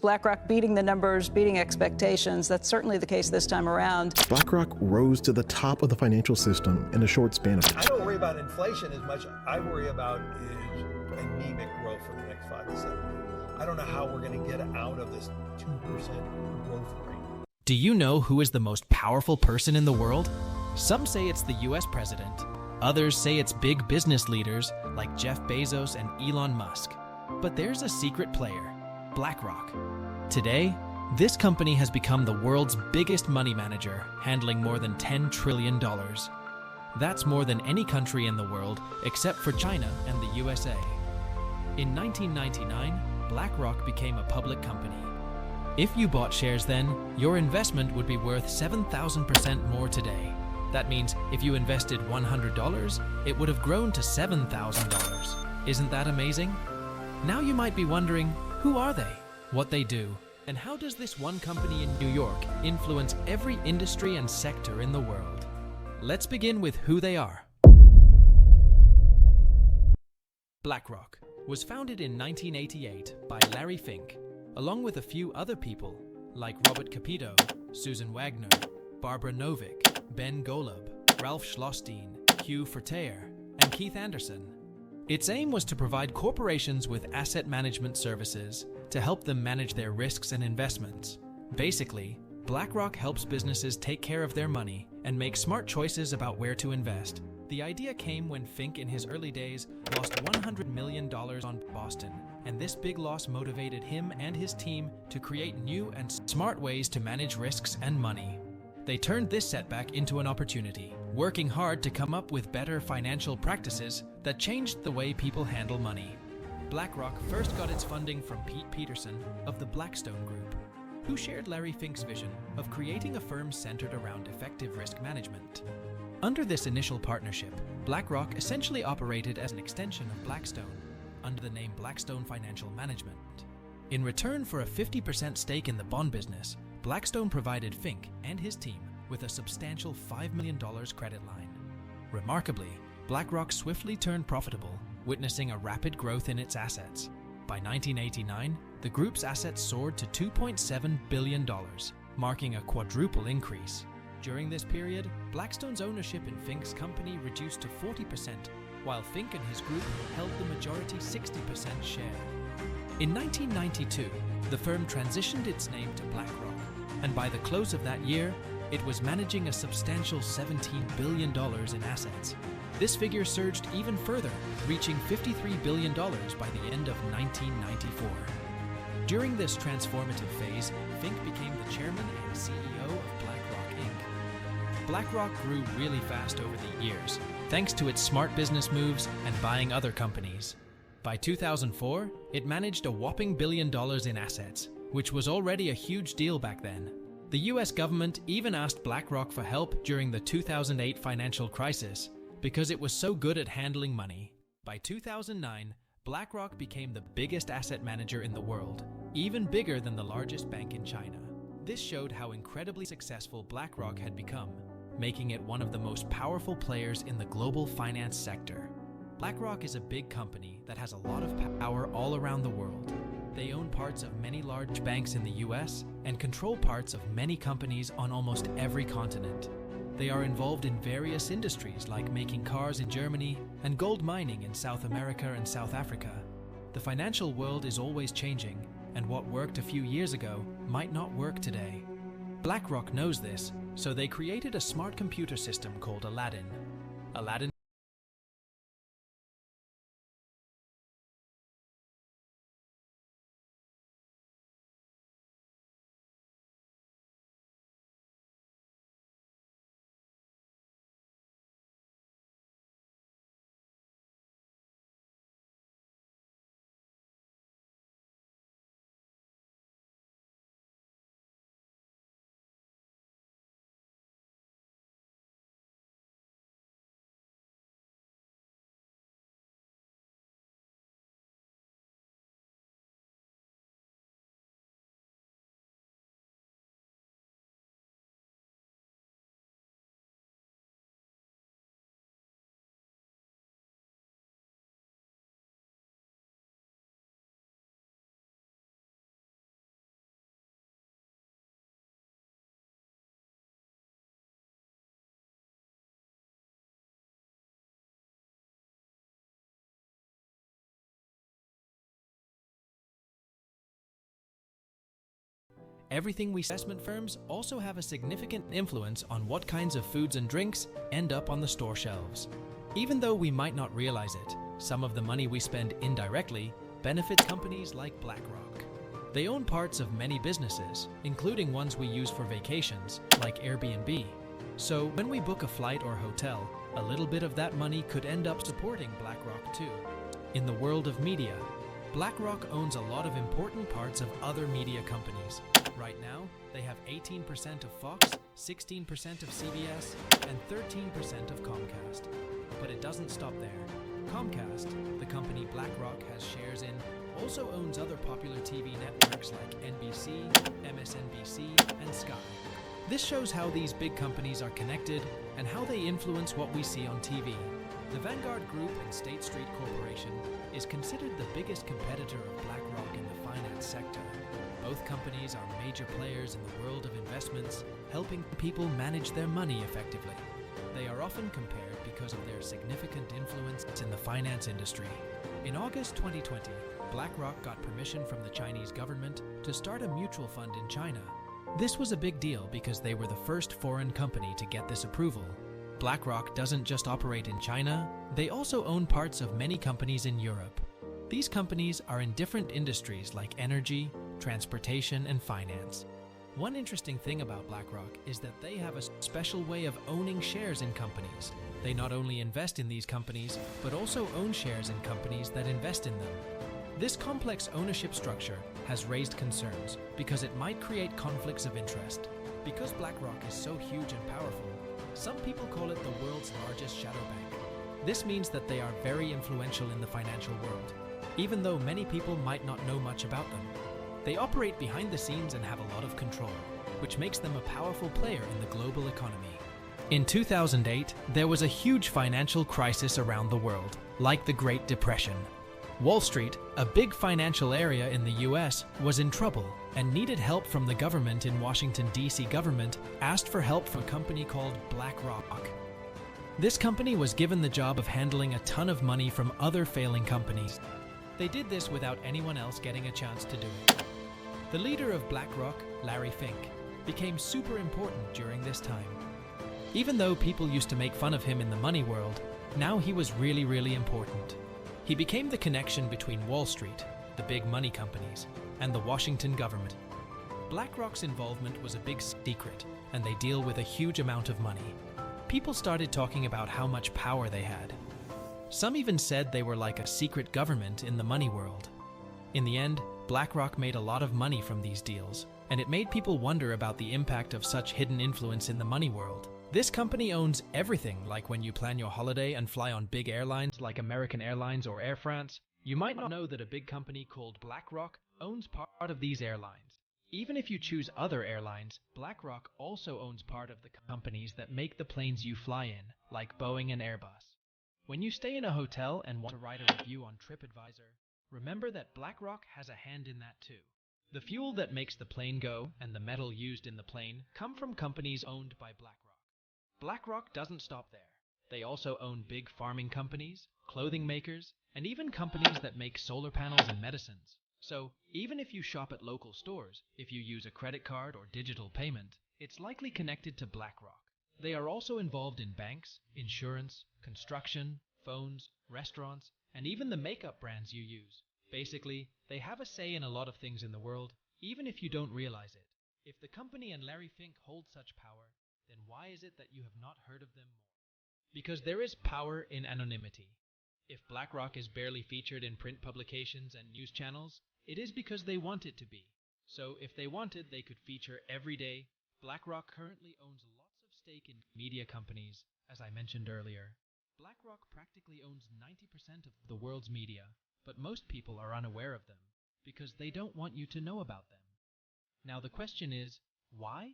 BlackRock beating the numbers, beating expectations. That's certainly the case this time around. BlackRock rose to the top of the financial system in a short span of I don't worry about inflation as much. I worry about is anemic growth for the next 5 to 7 years. I don't know how we're going to get out of this 2% growth rate. Do you know who is the most powerful person in the world? Some say it's the US president. Others say it's big business leaders like Jeff Bezos and Elon Musk. But there's a secret player, BlackRock. Today, this company has become the world's biggest money manager, handling more than $10 trillion. That's more than any country in the world except for China and the USA. In 1999, BlackRock became a public company. If you bought shares then, your investment would be worth 7,000% more today. That means if you invested $100, it would have grown to $7,000. Isn't that amazing? Now you might be wondering, who are they? What they do? And how does this one company in New York influence every industry and sector in the world? Let's begin with who they are. BlackRock was founded in 1988 by Larry Fink, along with a few other people like Robert Capito, Susan Wagner, Barbara Novick, Ben Golub, Ralph Schlossstein, Hugh Fertair, and Keith Anderson. Its aim was to provide corporations with asset management services to help them manage their risks and investments. Basically, BlackRock helps businesses take care of their money and make smart choices about where to invest. The idea came when Fink in his early days lost $100 million on Boston, and this big loss motivated him and his team to create new and smart ways to manage risks and money. They turned this setback into an opportunity, working hard to come up with better financial practices that changed the way people handle money. BlackRock first got its funding from Pete Peterson of the Blackstone Group, who shared Larry Fink's vision of creating a firm centered around effective risk management. Under this initial partnership, BlackRock essentially operated as an extension of Blackstone, under the name Blackstone Financial Management. In return for a 50% stake in the bond business, Blackstone provided Fink and his team with a substantial $5 million credit line. Remarkably, BlackRock swiftly turned profitable, witnessing a rapid growth in its assets. By 1989, the group's assets soared to $2.7 billion, marking a quadruple increase. During this period, Blackstone's ownership in Fink's company reduced to 40%, while Fink and his group held the majority 60% share. In 1992, the firm transitioned its name to BlackRock, and by the close of that year, it was managing a substantial $17 billion in assets. This figure surged even further, reaching $53 billion by the end of 1994. During this transformative phase, Fink became the chairman and CEO of BlackRock Inc. BlackRock grew really fast over the years, thanks to its smart business moves and buying other companies. By 2004, it managed a whopping $1 billion in assets, which was already a huge deal back then. The US government even asked BlackRock for help during the 2008 financial crisis because it was so good at handling money. By 2009, BlackRock became the biggest asset manager in the world, even bigger than the largest bank in China. This showed how incredibly successful BlackRock had become, making it one of the most powerful players in the global finance sector. BlackRock is a big company that has a lot of power all around the world. They own parts of many large banks in the US and control parts of many companies on almost every continent. They are involved in various industries like making cars in Germany and gold mining in South America and South Africa. The financial world is always changing, and what worked a few years ago might not work today. BlackRock knows this, so they created a smart computer system called Aladdin. Aladdin Everything we investment firms also have a significant influence on what kinds of foods and drinks end up on the store shelves. Even though we might not realize it, some of the money we spend indirectly benefits companies like Blackrock. They own parts of many businesses, including ones we use for vacations, like Airbnb. So when we book a flight or hotel, a little bit of that money could end up supporting Blackrock too. In the world of media, Blackrock owns a lot of important parts of other media companies. Right now, they have 18% of Fox, 16% of CBS, and 13% of Comcast. But it doesn't stop there. Comcast, the company Blackrock has shares in, also owns other popular TV networks like NBC, MSNBC, and Sky. This shows how these big companies are connected and how they influence what we see on TV. The Vanguard Group and State Street Corporation is considered the biggest competitor of Blackrock in the finance sector. Both companies are major players in the world of investments, helping people manage their money effectively. They are often compared because of their significant influence in the finance industry. In August 2020, Blackrock got permission from the Chinese government to start a mutual fund in China. This was a big deal because they were the first foreign company to get this approval. Blackrock doesn't just operate in China, they also own parts of many companies in Europe. These companies are in different industries like energy, transportation, and finance. One interesting thing about Blackrock is that they have a special way of owning shares in companies. They not only invest in these companies, but also own shares in companies that invest in them. This complex ownership structure has raised concerns because it might create conflicts of interest. Because Blackrock is so huge and powerful, some people call it the world's largest shadow bank. This means that they are very influential in the financial world, even though many people might not know much about them. They operate behind the scenes and have a lot of control, which makes them a powerful player in the global economy. In 2008, there was a huge financial crisis around the world, like the Great Depression. Wall Street, a big financial area in the US, was in trouble and needed help from the government. In Washington, D.C. government asked for help from a company called Blackrock. This company was given the job of handling a ton of money from other failing companies. They did this without anyone else getting a chance to do it. The leader of Blackrock, Larry Fink, became super important during this time. Even though people used to make fun of him in the money world, now he was really important. He became the connection between Wall Street, the big money companies, and the Washington government. Blackrock's involvement was a big secret, and they deal with a huge amount of money. People started talking about how much power they had. Some even said they were like a secret government in the money world. In the end, Blackrock made a lot of money from these deals, and it made people wonder about the impact of such hidden influence in the money world. This company owns everything, like when you plan your holiday and fly on big airlines like American Airlines or Air France. You might not know that a big company called Blackrock owns part of these airlines. Even if you choose other airlines, Blackrock also owns part of the companies that make the planes you fly in, like Boeing and Airbus. When you stay in a hotel and want to write a review on TripAdvisor, remember that Blackrock has a hand in that too. The fuel that makes the plane go and the metal used in the plane come from companies owned by Blackrock. Blackrock doesn't stop there. They also own big farming companies, clothing makers, and even companies that make solar panels and medicines. So, even if you shop at local stores, if you use a credit card or digital payment, it's likely connected to Blackrock. They are also involved in banks, insurance, construction, phones, restaurants, and even the makeup brands you use. Basically, they have a say in a lot of things in the world, even if you don't realize it. If the company and Larry Fink hold such power, then why is it that you have not heard of them more? Because there is power in anonymity. If Blackrock is barely featured in print publications and news channels, it is because they want it to be. So if they wanted, they could feature every day. Blackrock currently owns lots of stake in media companies, as I mentioned earlier. Blackrock practically owns 90% of the world's media, but most people are unaware of them because they don't want you to know about them. Now the question is, why?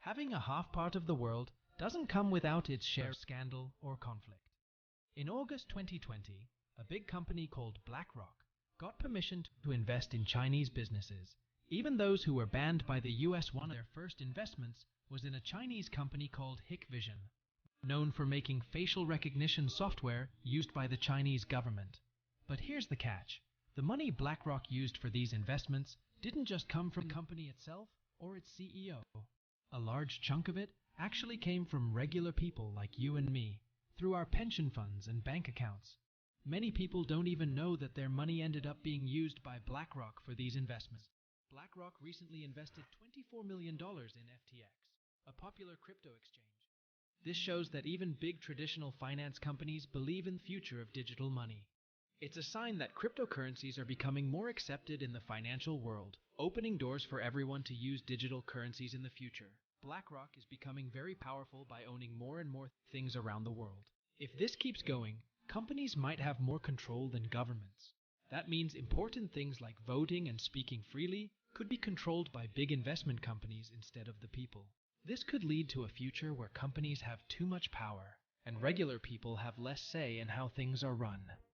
Having a half part of the world doesn't come without its share of scandal or conflict. In August 2020, a big company called Blackrock got permission to invest in Chinese businesses. Even those who were banned by the US, one of their first investments was in a Chinese company called Hikvision, known for making facial recognition software used by the Chinese government. But here's the catch. The money Blackrock used for these investments didn't just come from the company itself, or its CEO. A large chunk of it actually came from regular people like you and me, through our pension funds and bank accounts. Many people don't even know that their money ended up being used by BlackRock for these investments. BlackRock recently invested $24 million in FTX, a popular crypto exchange. This shows that even big traditional finance companies believe in the future of digital money. It's a sign that cryptocurrencies are becoming more accepted in the financial world, opening doors for everyone to use digital currencies in the future. BlackRock is becoming very powerful by owning more and more things around the world. If this keeps going, companies might have more control than governments. That means important things like voting and speaking freely could be controlled by big investment companies instead of the people. This could lead to a future where companies have too much power and regular people have less say in how things are run.